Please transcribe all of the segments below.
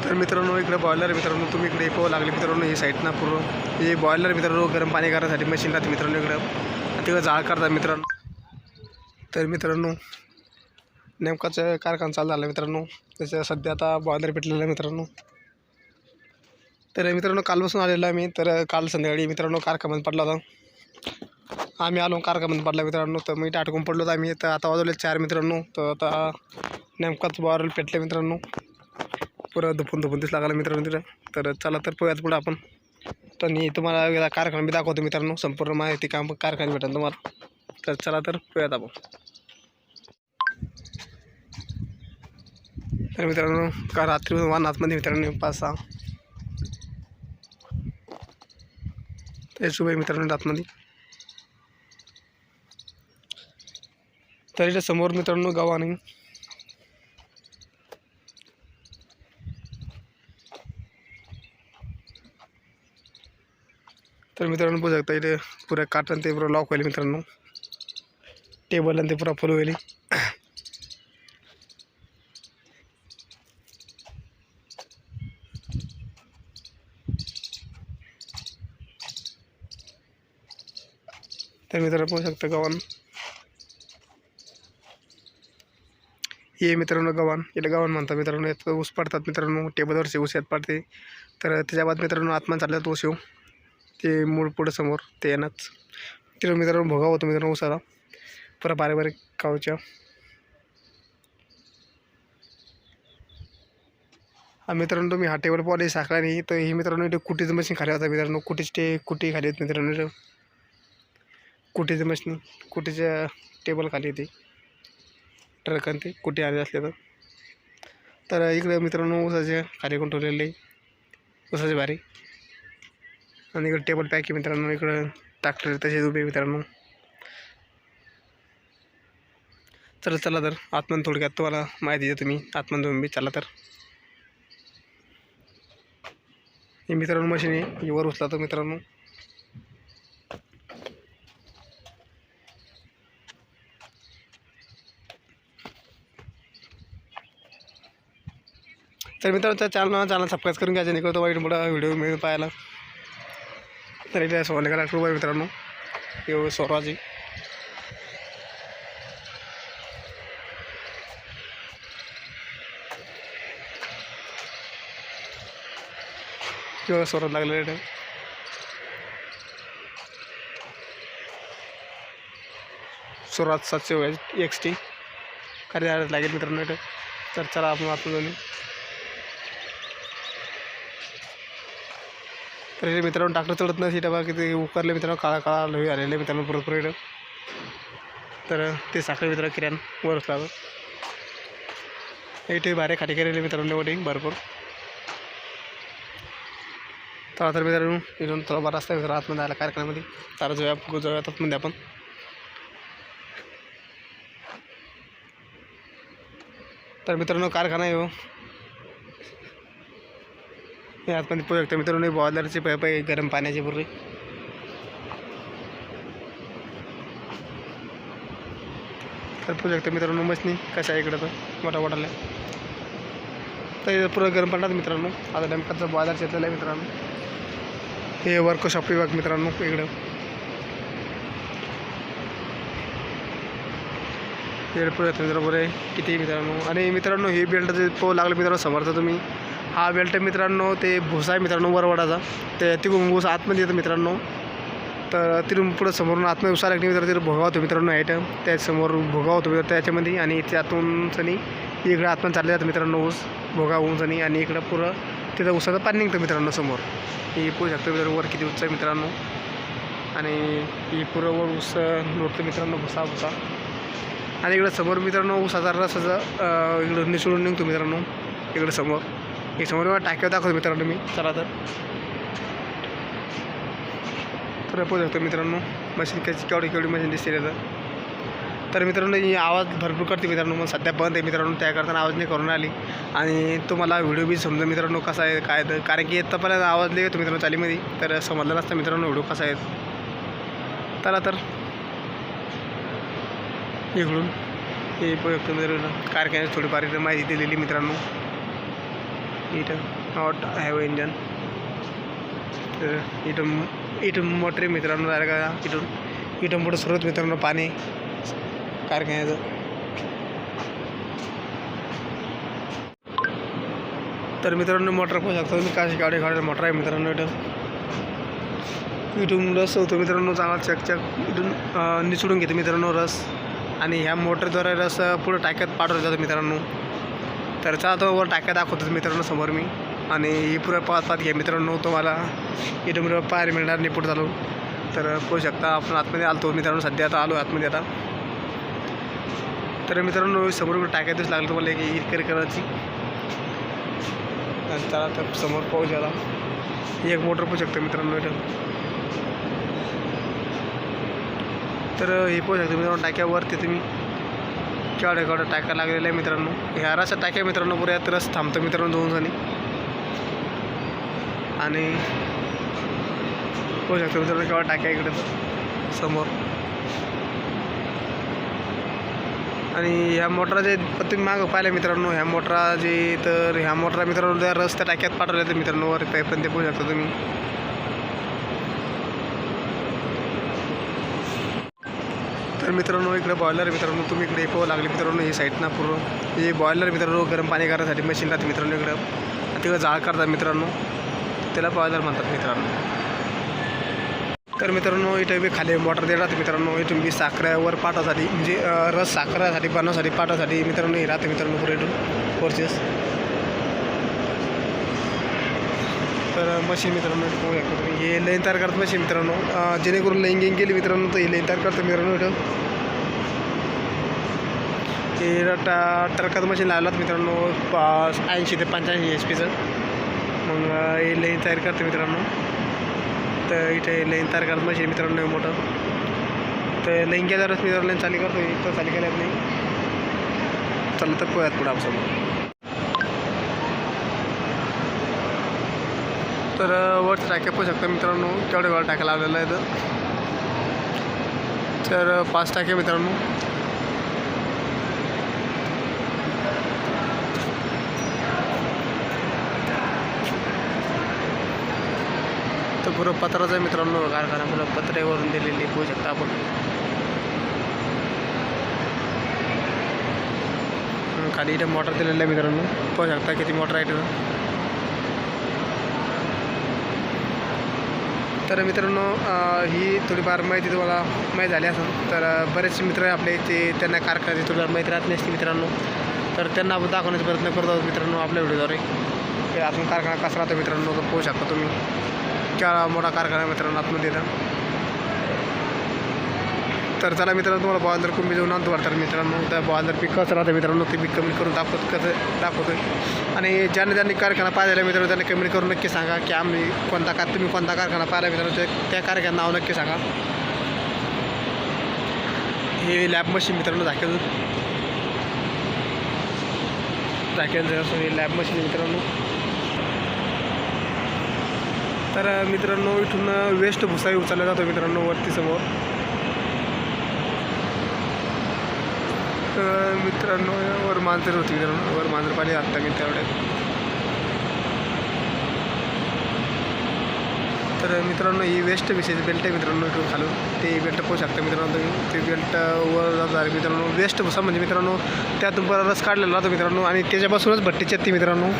तर मित्रांनो इकडे बॉयलर मित्रांनो तुम्ही इकडे पाहू लागले मित्रांनो ही साईड ना पूर्ण हे बॉयलर मित्रांनो गरम पाणी करण्यासाठी मशीन राहते मित्रांनो इकडं तिकडं जाळ करतात मित्रांनो। तर मित्रांनो नेमकाच कारखाना चालू झाला मित्रांनो त्याचं सध्या आता बॉयलर पेटलेलं आहे मित्रांनो। तर मित्रांनो कालपासून आलेलो आहे मी तर काल संध्याकाळी मित्रांनो कारखान्यात पडला होता आम्ही आलो कारखान्यात पडला मित्रांनो तर मी टाटकून पडलो होतो आम्ही तर आता वाजवले 4 मित्रांनो तर आता नेमकाच बॉयलर पेटले मित्रांनो पुरं धुपून दिस लागला मित्रांनो तिथं। तर चला तर पोह्यात पुढं आपण तर मी तुम्हाला कारखाना बी दाखवतो मित्रांनो संपूर्ण माहिती काम कारखान्यात भेटेल तुम्हाला। तर चला तर पोह्यात आपण। तर मित्रांनो का रात्री वाहन आतमध्ये मित्रांनो 5-6 ते सुबह मित्रांनो आतमध्ये। तर इथे समोर मित्रांनो गव्हाण तर मित्रांनो बघू शकता इथे पुऱ्या काटन ते पुरं लॉक होईल मित्रांनो टेबल आणि ते पुरा फुल होईल। तर मित्रांनो बघू शकता गव्हाण हे मित्रांनो गव्हाण याला गव्हाण म्हणतात मित्रांनो। यात ऊस पडतात मित्रांनो टेबलवरचे ऊस यात पडते। तर त्याच्या बाद मित्रांनो आत्मा चालल्यात ऊस येऊ ते मूळ पुढं समोर ते येणंच तिथं मित्रांनो भोगा होतो मित्रांनो ऊसाला पुरा बारीक कावच्या। हा मित्रांनो तुम्ही हा टेबल पॉली साखळा नाही तर हे मित्रांनो इथे कुटीचं मशीन खाली होता मित्रांनो कुटी खाली होती मित्रांनो कुटीचं मशीन कुटीच्या टेबल खाली येते ट्रक आणि ते कुटी आले असले तर इकडे मित्रांनो ऊसाचे खाली कोण ठेवलेले ऊसाचे भारी आणि इकडे टेबल पॅक आहे मित्रांनो इकडं ट्रॅक्टर तसेच उभे मित्रांनो। चला तर आतमध्ये थोडक्यात तुम्हाला माहिती देतो मी आतमध्ये तुम्ही चला तर हे मित्रांनो मशीन आहे वर उचला तर मित्रांनो तर मित्रांनो चॅनल सबस्क्राईब करून घ्यायचं नाही करतो वाईट मोठा व्हिडिओ मिळून पाहायला। तर इथे सोनेका ट्रॅक्टर आहे मित्रांनो हे स्वराजी किंवा स्वराज लागलेलं स्वराज 700 XT कार्य लागेल मित्रांनो इथं। तर चला आपण आतमध्ये तर हे मित्रांनो ट्रॅक्टर चढत नाही सीटा बघा किती उकरले मित्रांनो काळा लोही आलेले मित्रांनो पुरं इथं। तर ते साखर मित्रांनो किराण वरच लागलं इथे बारे खाली केलेले मित्रांनो एवढी भरपूर। तर मित्रांनो इथून थोडा बरा रस्ता मित्रांनो आतमध्ये आला कारखान्यामध्ये तर जाऊया आतमध्ये आपण। तर मित्रांनो कारखाना आहे हे आतमध्ये पोहू शकता मित्रांनो बॉयलरचे पाईप आहे गरम पाण्याची पूर्वी। तर पोहू शकता मित्रांनो मशनी कशा आहे इकडं तर मोठा तर पुरं गरम पाण्यात मित्रांनो आता नेमकाचं बॉयलर घेतलेलं आहे मित्रांनो। हे वर्कशॉप विभाग मित्रांनो इकडं हे पुरं बरोबर आहे किती मित्रांनो। आणि मित्रांनो हे बेल्ट जे पोह लागलं मित्रांनो समोरचा तुम्ही हा बेल्ट मित्रांनो ते भुसा आहे मित्रांनो वरवडाचा ते तिकडून ऊस आतमध्ये येतं मित्रांनो। तर तिथून पुढं समोरून आतमध्ये उसा लागली मित्रांनो तिथं भोगा होतो मित्रांनो आयटम त्याच्यासमोर भोगा होतो मित्रांनो त्याच्यामध्ये आणि त्यातून सनी इकडं आतमध्ये चालले जातं मित्रांनो ऊस भोगा होऊन सनी आणि इकडं पुरं तिथं ऊसाचं पाणी निघतं मित्रांनो समोर ही पोहू शकतो मित्रांनो वर किती उंच आहे मित्रांनो। आणि ही पुरं वर ऊस नोटतं मित्रांनो भुसा आणि इकडं समोर मित्रांनो ऊसाचा रसाचं इकडं निसळून निघतो मित्रांनो इकडं समोर हे समोर मला टाक्यावर दाखवतो मित्रांनो मी चला तर पोहू शकतो मित्रांनो मशीन केवढी मशीन दिसते तर मित्रांनो ही आवाज भरपूर करते मित्रांनो मग सध्या बंद आहे मित्रांनो त्या करताना आवाज नाही करून आली आणि तुम्हाला व्हिडिओ बी समजा मित्रांनो कसा आहे काय तर कारण की येतं पर्यंत आवाज येतो मित्रांनो चालीमध्ये तर समजलं नसतं मित्रांनो व्हिडिओ कसा आहे। चला तर इकडून हे पोहू शकतो मित्रांनो कारखान्यात थोडीफार माहिती दिलेली मित्रांनो। इथं नॉट हॅव इंजन. तर इथून मोटर मित्रांनो राहिलं का इथून पुढं सर्वच मित्रांनो पाणी कारखान्याचं. तर मित्रांनो मोटर पाहू शकता तुम्ही काशी गाडी मोटर आहे मित्रांनो. इथून रस होतो मित्रांनो चांगला चकचक. इथून निचडून घेते मित्रांनो रस आणि ह्या मोटरद्वारे रस पुढे टाक्यात पाठवलं जातं मित्रांनो. तर चला तो वर टाक्या दाखवतो मित्रांनो समोर मी. आणि ही पुढे पाहत घ्या मित्रांनो तुम्हाला इथून पाहायला मिळणार नाही पुढे चालू. तर पाहू शकता आपण आतमध्ये आलतो मित्रांनो. सध्या आता आलो आतमध्ये आता. तर मित्रांनो समोर टाक्या दिवस लागलं तुम्हाला की इकडे करायची. चला तर समोर पाहू शकता एक मोटर पाहू शकतो मित्रांनो इथं. तर हे पाहू शकतो मित्रांनो टाक्यावरती तुम्ही केवढ्या टाक्या लागलेल्या आहे मित्रांनो. ह्या रस्त्या टाक्या मित्रांनो पुऱ्यात रस थांबतो मित्रांनो 2 जणी. आणि पाहू शकतो मित्रांनो केवढ्या टाक्या इकडे समोर. आणि ह्या मोटरा जे तुम्ही मागं पाहिलं मित्रांनो ह्या मोटरा जे तर ह्या मोटरा मित्रांनो त्या रस्त्या टाक्यात पाठवल्या तर मित्रांनो वर पण ते पाहू शकता तुम्ही. तर मित्रांनो इकडे बॉयलर मित्रांनो तुम्ही इकडे पाहू लागले मित्रांनो ही साईड ना पूर्ण हे बॉयलर मित्रांनो गरम पाणी करण्यासाठी मशीन राहते मित्रांनो इकडं. तिकडं जाळ करतात मित्रांनो त्याला बॉयलर म्हणतात मित्रांनो. तर मित्रांनो इथं बी खाली मोटर देणार मित्रांनो. इथून बी साखरेवर पाठासाठी म्हणजे रस साखरासाठी बनवण्यासाठी पाठासाठी मित्रांनो हे राहते मित्रांनो पुढे इथून कोर्सेस. तर मशीन मित्रांनो पाहू शकता तुम्ही हे लाईन तयार करत मशीन मित्रांनो. जेणेकरून लाईन गेम गेली मित्रांनो तर हे लाईन तयार करतं मित्रांनो इथं. हे ट्रकाचं मशीन लावलात मित्रांनो 80 ते 85 HP. मग हे लाईन तयार करते मित्रांनो. तर इथे लाईन तयार करत मशीन मित्रांनो मोठं. तर लाईन गेल्यावरच मित्रांनो लाईन चालू करतो तर चालू केल्यात नाही. चाललं तर पोह्यात पुढं आपल्यासमोर. तर वर टाक्या पाहू शकता मित्रांनो केवढ्या वेळा टाक्या लावलेला आहे. तर 5 टाक्या मित्रांनो. तर पुरं पत्राचं आहे मित्रांनो कारखाना पुरं पत्र्यावरून दिलेली पाहू शकता आपण. खाली इथं मोटर दिलेलं आहे मित्रांनो पाहू शकता किती मोटर आहे तिथं. तर मित्रांनो ही थोडीफार माहिती तुम्हाला माहीत झाली असेल. तर बरेचसे मित्र आपले ते त्यांना कारखान्याची थोडीफार माहिती राहत नसते मित्रांनो. तर त्यांना आपण दाखवण्याचा प्रयत्न करतो मित्रांनो आपल्या व्हिडिओद्वारे. ते अजून कारखाना कसा राहतो मित्रांनो तर पाहू शकता तुम्ही केवढा मोठा कारखाना मित्रांनो आतमध्ये येतं. तर चला मित्रांनो तुम्हाला बॉयलर कमी जाऊन आणतो वाटतं मित्रांनो. त्या बॉयलर पीक कसं राहतं मित्रांनो ते मी कमी करून दाखवतो. आणि ज्यांनी कारखाना पाहिलेला मित्रांनो त्यांनी कमेंट करून नक्की सांगा की आम्ही तुम्ही कोणता कारखाना पाहिला मित्रांनो त्या कारखान्याचं नाव नक्की सांगा. हे लॅब मशीन मित्रांनो झाकेल हे लॅब मशीन मित्रांनो. तर मित्रांनो इथून वेस्ट भुसाही उचलला जातो मित्रांनो वरती समोर. मित्रांनो वर मांजर होती मित्रांनो वर मांजर पाणी आत्ता मी तेवढ्यात. तर मित्रांनो ही वेस्ट विषयची बेल्ट आहे मित्रांनो इथून खालून ते बेल्ट पाहू शकता मित्रांनो तुम्ही. ते बेल्ट वर जातात मित्रांनो. वेस्ट भुसा म्हणजे मित्रांनो त्यातून बरा रस काढलेला राहतो मित्रांनो आणि त्याच्यापासूनच भट्टी चेतते मित्रांनो.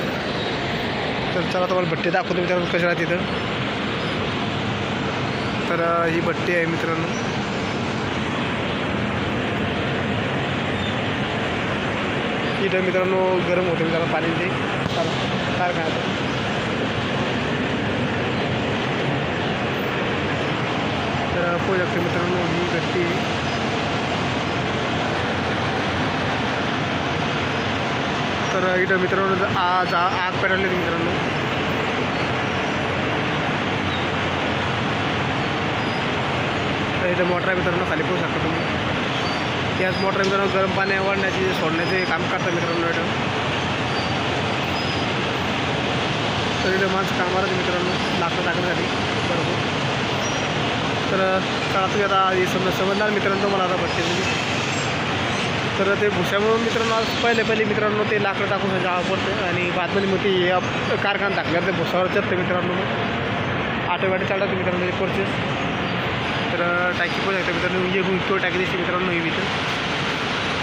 तर चला तुम्हाला भट्टी दाखवतो मित्रांनो कशी राहते तिथं. तर ही भट्टी आहे मित्रांनो. इथं मित्रांनो गरम होते मित्रांनो पाणी ते कारखान्याचं. तर पाहू शकते मित्रांनो ही भट्टी. तर इथं मित्रांनो आग पेटवली मित्रांनो. तर इथं मोटर आहे मित्रांनो खाली पाहू शकता तुम्ही. याच मोटर मित्रांनो गरम पाणी वाढण्याची सोडण्याचे काम करतात मित्रांनो इथं. तर इथं माणसं कामाला मित्रांनो लाकडं टाकण्यासाठी बरोबर. तर चला तुम्ही आता समजणार मित्रांनो मला आता भट्टी. तर ते भुशामुळे मित्रांनो आज पहिले मित्रांनो ते लाकडं टाकून जावं पडतं आणि बादमध्ये मग ते कारखाना टाकल्यावर ते भुसावर चढतं मित्रांनो. ऑटोमॅटिक चालतं मित्रांनो ते प्रोसेस. तर टाकी पण येतं मित्रांनो. किंवा टाकी दिसते मित्रांनो.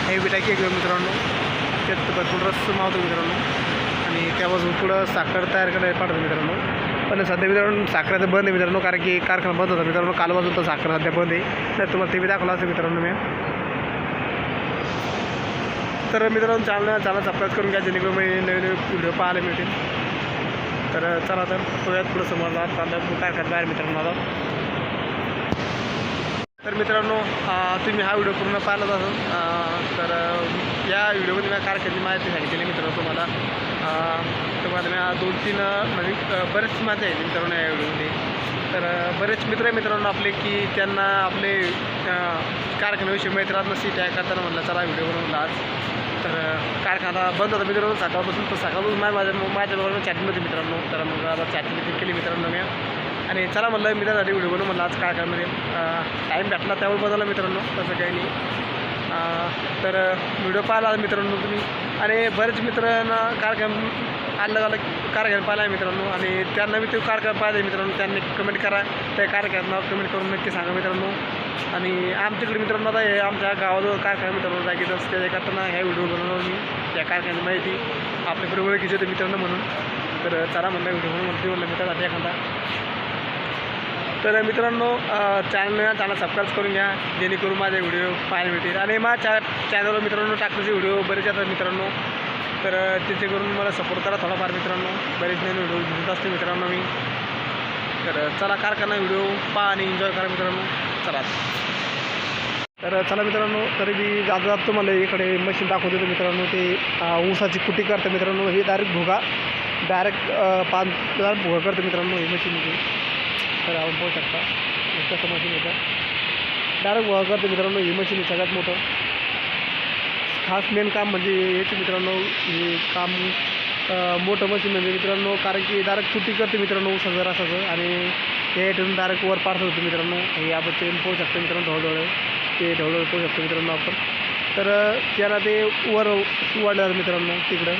हे बी टाकी आहे मित्रांनो. त्यात भरपूर रस मावतो मित्रांनो आणि त्यापासून पुढं साखर तयार करायला पाठवतो मित्रांनो. पण सध्या मित्रांनो साखरेचं बंद आहे मित्रांनो, कारण की कारखाना बंद होता मित्रांनो. कालपासून तर साखर सध्या बंद आहे. तर तुम्हाला ते बी दाखवलं असं मित्रांनो मी. तर मित्रांनो चॅनल सबस्क्राईब करून घ्या, जेणेकरून मी नवीन व्हिडिओ पाहायला मिळतील. तर चला तर पुढ्यात पुढं समोर चाललं कारखान्यात बाहेर मित्रांनो आता. तर मित्रांनो तुम्ही हा व्हिडिओ पूर्ण पाहिलाच असेल. तर या व्हिडिओमध्ये मी कारखान्याची माहिती सांगितली मित्रांनो तुम्हाला. तुम्हाला मी 2-3 नवीन बरेच माहिती आहे मित्रांनो या व्हिडिओमध्ये. तर बरेच मित्र आहे मित्रांनो आपले की त्यांना आपले कारखान्याविषयी माहिती राहत नसते. त्या करताना म्हटलं चला व्हिडिओ बनवून आज. तर कारखाना बंद होता मित्रांनो सकाळपासून. तर सकाळपासून माझ्याबरोबर चॅटिंगमध्ये मित्रांनो. तर मग आता चॅटिंग केली मित्रांनो मी. आणि चला म्हटलं मित्रांसाठी व्हिडिओ बनवून म्हटलं आज कारखान्यामध्ये टाईम भेटला त्यामुळे बनवला मित्रांनो, तसं काही नाही. तर व्हिडिओ पाहिला मित्रांनो तुम्ही. आणि बरेच मित्रांना कारखाना अलग कारखाना पाहिला आहे मित्रांनो. आणि त्यांना मी तो कारखाना पाहिला आहे मित्रांनो. त्यांनी कमेंट करा त्या कारखान्यात कमेंट करून नक्की सांगा मित्रांनो. आणि आमच्याकडे मित्रांनो आता हे आमच्या गावाजवळ कारखाना मित्रांनो जागेत असते. त्या करताना ह्या व्हिडिओ बनवून मी त्या कारखान्याची माहिती आपल्याकडे ओळखीचे होते मित्रांनो म्हणून. तर चला म्हणलं व्हिडिओ म्हणून म्हणलं मित्रांसाठी एखादा. तर मित्रांनो चॅनल सबस्क्राईब करून घ्या, जेणेकरून माझे व्हिडिओ पाहायला मिळतील. आणि माझ्या चॅनलवर मित्रांनो टाकण्याचे व्हिडिओ बरेच येतात मित्रांनो. तर तिथे करून मला सपोर्ट करा थोडाफार मित्रांनो. बरेच नवीन व्हिडिओ घेत असते मित्रांनो मी. तर चला कारखाना व्हिडिओ पहा आणि एन्जॉय करा मित्रांनो. चला तर चला मित्रांनो. तरी मी जात तुम्हाला इकडे मशीन दाखवतो मित्रांनो. ते ऊसाची कुटी करतं मित्रांनो. हे डायरेक्ट 5 भुगा करतं मित्रांनो ही मशीन. तर आपण पाहू शकता कसं मशीन येतं. डायरेक्ट भुगा करतं मित्रांनो ही मशीन सगळ्यात मोठं खास मेन काम म्हणजे हेच मित्रांनो. हे काम मोठं मशीन म्हणजे मित्रांनो, कारण की डायरेक्ट कुटी करते मित्रांनो ऊसाचं रसाचं. आणि हे ठेवून डायरेक्ट वर पाडत होतं मित्रांनो. हे आपण ते पाहू शकतो मित्रांनो. ते ढवळढवळ पाहू शकतो मित्रांनो आपण. तर त्याला ते वर वाढलं मित्रांनो तिकडं.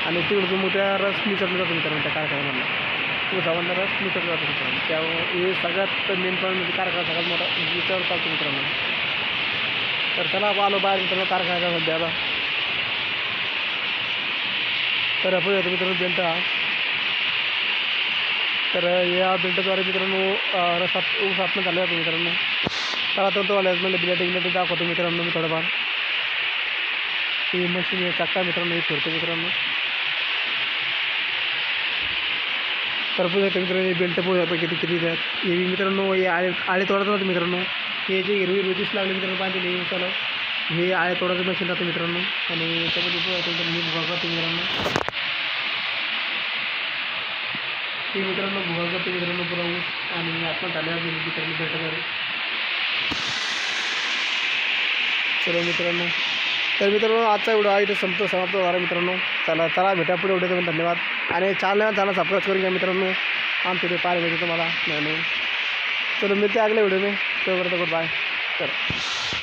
आणि तिकडं मग त्या रस मिसळलं जातं मित्रांनो त्या कारखान्यामधला. ऊसामधला रस मिसळलं जातं मित्रांनो. त्यामुळे हे सगळ्यात मेन पॉईंट म्हणजे कारखाना सगळ्यात मोठा विचार चालतो मित्रांनो. तर चला आलो बाहेर मित्रांनो कारखान्याचा सध्याला. तर आपण येतो मित्रांनो बेल्ट हा. तर या बेल्टद्वारे मित्रांनो ऊस आपण चालला जातो मित्रांनो. चला तो आल्यास म्हणजे बिलेटिंग दाखवतो मित्रांनो मी थोडंफार. ही मशीन चक्का मित्रांनो ही फिरतो मित्रांनो. तर पुढे मित्रांनो बेल्ट पोहोच किती द्यात. हे मित्रांनो हे आळे तोडत नव्हतं मित्रांनो. हे जे हिरवी दिस लागले मित्रांनो बांधलेले उसाला हे आळे तोडाचं मशीन राहतं मित्रांनो. आणि याच्यामध्ये मी भुगा करतो मित्रांनो. हे मित्रांनो भुगा करतो मित्रांनो पुरा ऊस. आणि आपण झाल्या मित्रांनो बेल्टद्वारे. चला मित्रांनो. तर मित्रांनो आजचा व्हिडिओ इथे समाप्त झाला मित्रांनो. चला भेटा पुढे व्हिडिओ. धन्यवाद. आणि चॅनल सबस्क्राईब करून घ्या मित्रांनो. आमच्या ते पाहायला मिळते तुम्हाला. नाही चलो मिळते अगले व्हिडिओ में. तोपर्यंत गुड बाय. चलो.